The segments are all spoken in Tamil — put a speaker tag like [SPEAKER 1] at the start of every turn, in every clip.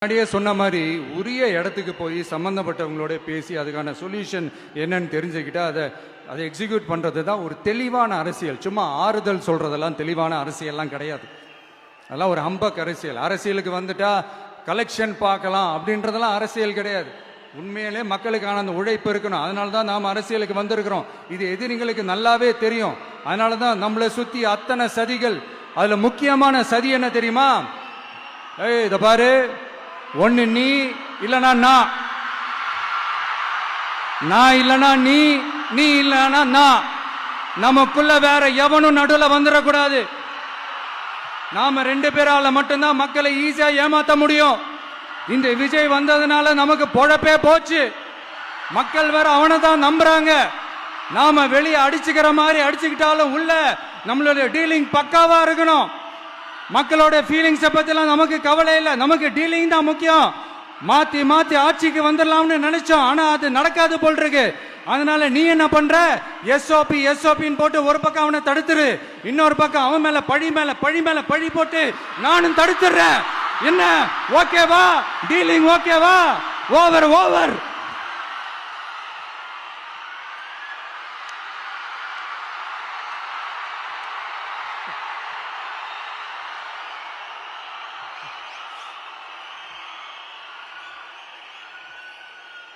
[SPEAKER 1] முன்னாடியே சொன்ன மாதிரி உரிய இடத்துக்கு போய் சம்பந்தப்பட்டவங்களோட பேசி அதுக்கான சொல்யூஷன் என்னன்னு தெரிஞ்சுக்கிட்டா அதை எக்ஸிக்யூட் பண்ணுறது தான் ஒரு தெளிவான அரசியல். சும்மா ஆறுதல் சொல்கிறதெல்லாம் தெளிவான அரசியல்லாம் கிடையாது. அதெல்லாம் ஒரு ஹம்பக் அரசியல். அரசியலுக்கு வந்துட்டா கலெக்ஷன் பார்க்கலாம் அப்படின்றதெல்லாம் அரசியல் கிடையாது. உண்மையிலே மக்களுக்கான அந்த உழைப்பு இருக்கணும். அதனால தான் நாம் அரசியலுக்கு வந்திருக்கிறோம். இது எதிரிங்களுக்கு நல்லாவே தெரியும். அதனால தான் நம்மளை சுற்றி அத்தனை சதிகள். அதில் முக்கியமான சதி என்ன தெரியுமா? இதை பாரு, ஒன்னு நீ இல்லனா நான் இல்லனா நீ இல்லனா நான். நமக்குள்ள வேற எவனும் நடுவில் வந்துடக்கூடாது. நாம 2 பேரால மட்டும்தான் மக்களை ஈஸியா ஏமாத்த முடியும். இந்த விஜய் வந்ததுனால நமக்கு பொழப்பே போச்சு. மக்கள் வேற அவனை தான் நம்புறாங்க. நாம வெளியே அடிச்சுக்கிற மாதிரி அடிச்சுக்கிட்டாலும் உள்ள நம்மளுடைய டீலிங் பக்காவா இருக்கணும். மக்களோட ஃபீலிங்ஸை பத்திலாம் நமக்கு கவலை இல்லை. நமக்கு டீலிங் தான் முக்கியம். மாத்தி மாத்தி ஆட்சிக்கு வந்துடலாம்னு நினைச்சோம். ஆனா அது நடக்காது போல் இருக்கு. அதனால நீ என்ன பண்ற? எஸ்ஓபின்னு போட்டு ஒரு பக்கம் அவனை தடுத்துரு, இன்னொரு பக்கம் அவன் மேல பழி போட்டு நானும் தடுத்துறேன். என்ன ஓகேவா? டீலிங் ஓகேவா? ஓவர்.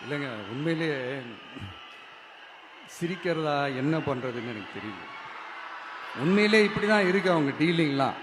[SPEAKER 1] இல்லைங்க, உண்மையிலேயே சிரிக்கிறதா என்ன பண்றதுன்னு எனக்கு தெரியல. உண்மையிலே இப்படிதான் இருக்கு அவங்க டீலிங்லாம்.